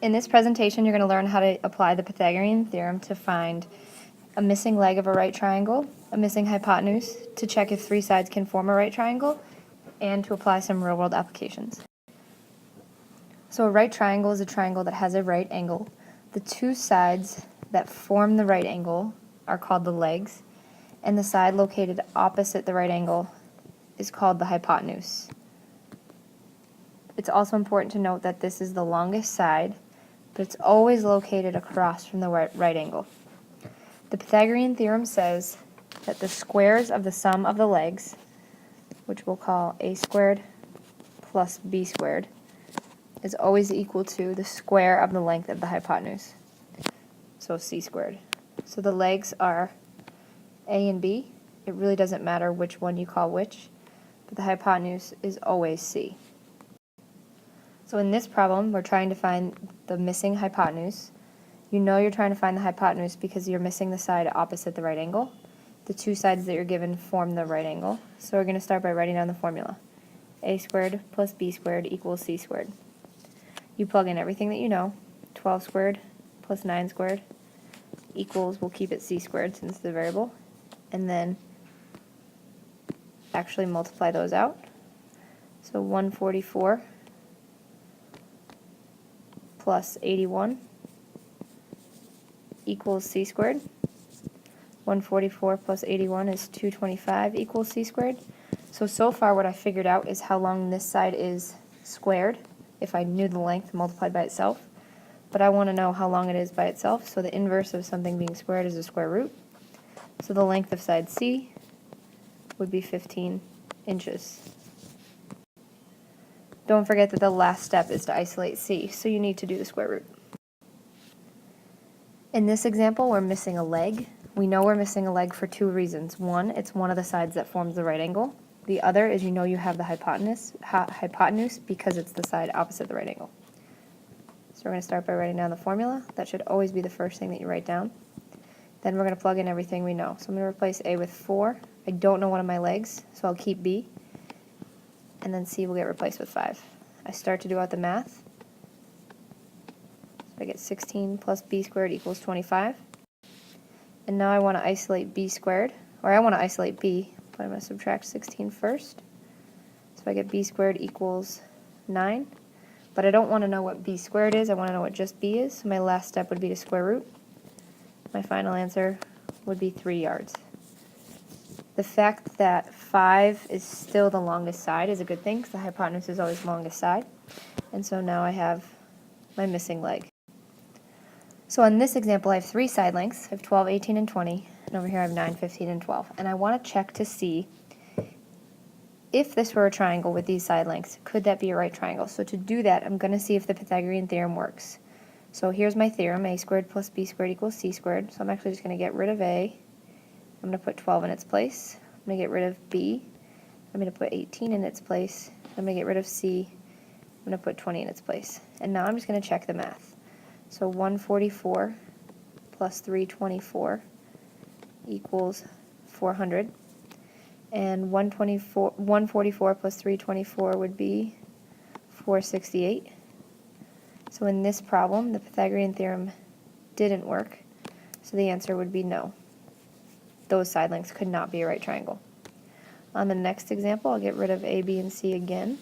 In this presentation, you're going to learn how to apply the Pythagorean theorem to find a missing leg of a right triangle, a missing hypotenuse, to check if three sides can form a right triangle, and to apply some real-world applications. So a right triangle is a triangle that has a right angle. The two sides that form the right angle are called the legs, and the side located opposite the right angle is called the hypotenuse. It's also important to note that this is the longest side, but it's always located across from the right angle. The Pythagorean theorem says that the squares of the sum of the legs, which we'll call a squared plus b squared, is always equal to the square of the length of the hypotenuse, so c squared. So the legs are a and b. It really doesn't matter which one you call which, but the hypotenuse is always c. So in this problem, we're trying to find the missing hypotenuse. You know you're trying to find the hypotenuse because you're missing the side opposite the right angle. The two sides that you're given form the right angle. So we're going to start by writing down the formula. A squared plus b squared equals c squared. You plug in everything that you know. 12 squared plus 9 squared equals, we'll keep it c squared since it's the variable, and then actually multiply those out. So 144 plus 81 equals c squared. 144 plus 81 is 225 equals c squared. So far what I figured out is how long this side is squared, if I knew the length multiplied by itself. But I want to know how long it is by itself, so the inverse of something being squared is a square root. So the length of side C would be 15 inches. Don't forget that the last step is to isolate C, so you need to do the square root. In this example, we're missing a leg. We know we're missing a leg for two reasons. One, it's one of the sides that forms the right angle. The other is you know you have the hypotenuse because it's the side opposite the right angle. So we're going to start by writing down the formula. That should always be the first thing that you write down. Then we're going to plug in everything we know. So I'm going to replace A with 4. I don't know one of my legs, so I'll keep B. And then C will get replaced with 5. I start to do out the math. So I get 16 plus b squared equals 25. And now I want to isolate b squared, or I want to isolate b, but I'm going to subtract 16 first. So I get b squared equals 9. But I don't want to know what b squared is, I want to know what just b is. So my last step would be to square root. My final answer would be 3 yards. The fact that 5 is still the longest side is a good thing, because the hypotenuse is always the longest side. And so now I have my missing leg. So on this example, I have 3 side lengths. I have 12, 18, and 20. And over here I have 9, 15, and 12. And I want to check to see if this were a triangle with these side lengths, could that be a right triangle? So to do that, I'm going to see if the Pythagorean theorem works. So here's my theorem, a squared plus b squared equals c squared. So I'm actually just going to get rid of a. I'm going to put 12 in its place. I'm going to get rid of b. I'm going to put 18 in its place. I'm going to get rid of c. I'm going to put 20 in its place. And now I'm just going to check the math. So 144 plus 324 equals 400. And 144 plus 324 would be 468. So in this problem, the Pythagorean theorem didn't work. So the answer would be no. Those side lengths could not be a right triangle. On the next example, I'll get rid of A, B, and C again.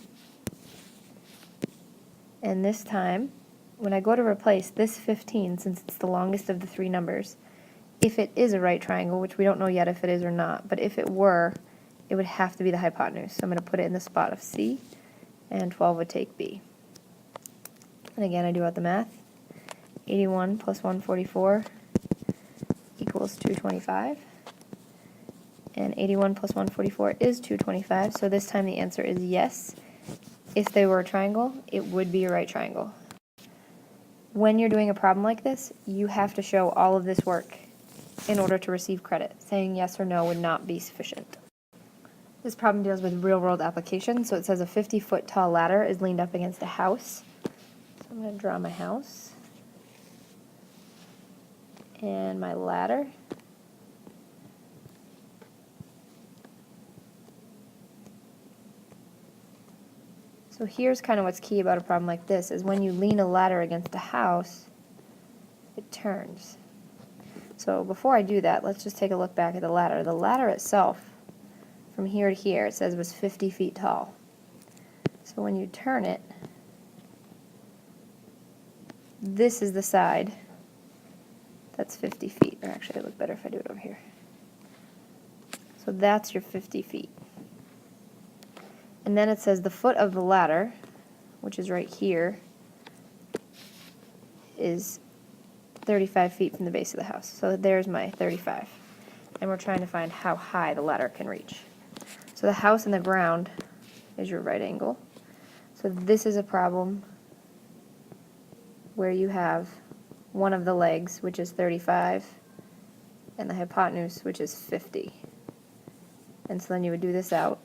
And this time, when I go to replace this 15, since it's the longest of the 3 numbers, if it is a right triangle, which we don't know yet if it is or not, but if it were, it would have to be the hypotenuse. So I'm going to put it in the spot of C, and 12 would take B. And again, I do out the math. 81 plus 144 equals 225. And 81 plus 144 is 225, so this time the answer is yes. If they were a triangle, it would be a right triangle. When you're doing a problem like this, you have to show all of this work in order to receive credit. Saying yes or no would not be sufficient. This problem deals with real-world applications, so it says a 50-foot tall ladder is leaned up against a house. So I'm going to draw my house and my ladder. So here's kind of what's key about a problem like this, is when you lean a ladder against a house, it turns. So before I do that, let's just take a look back at the ladder. The ladder itself, from here to here, it says was 50 feet tall. So when you turn it, this is the side that's 50 feet. Or actually, it'd look better if I do it over here. So that's your 50 feet. And then it says the foot of the ladder, which is right here, is 35 feet from the base of the house. So there's my 35. And we're trying to find how high the ladder can reach. So the house and the ground is your right angle. So this is a problem where you have one of the legs, which is 35, and the hypotenuse, which is 50. And so then you would do this out.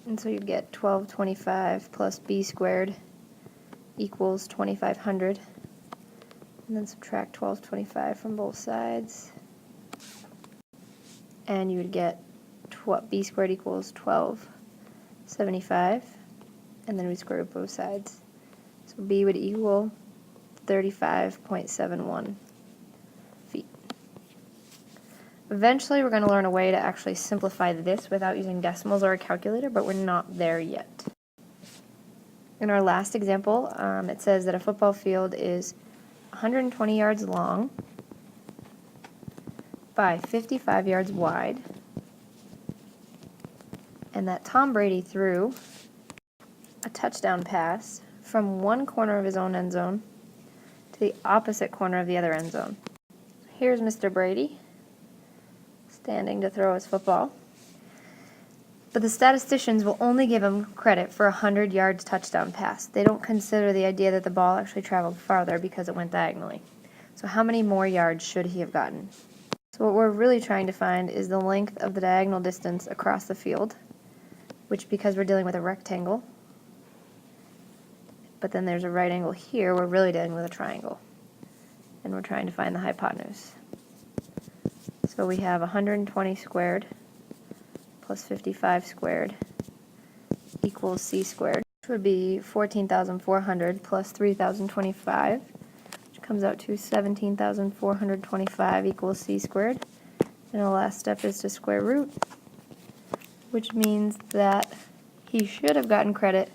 And so you'd get 1225 plus b squared equals 2500. And then subtract 1225 from both sides. And you would get b squared equals 1275. And then we square root both sides. So b would equal 35.71 feet. Eventually we're going to learn a way to actually simplify this without using decimals or a calculator, but we're not there yet. In our last example, it says that a football field is 120 yards long by 55 yards wide, and that Tom Brady threw a touchdown pass from one corner of his own end zone to the opposite corner of the other end zone. Here's Mr. Brady standing to throw his football. But the statisticians will only give him credit for a 100 yards touchdown pass. They don't consider the idea that the ball actually traveled farther because it went diagonally. So how many more yards should he have gotten? So what we're really trying to find is the length of the diagonal distance across the field, which, because we're dealing with a rectangle, but then there's a right angle here, we're really dealing with a triangle. And we're trying to find the hypotenuse. So we have 120 squared plus 55 squared equals c squared, which would be 14,400 plus 3,025, which comes out to 17,425 equals c squared. And the last step is to square root, which means that he should have gotten credit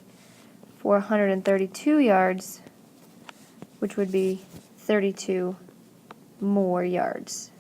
for 132 yards, which would be 32 more yards.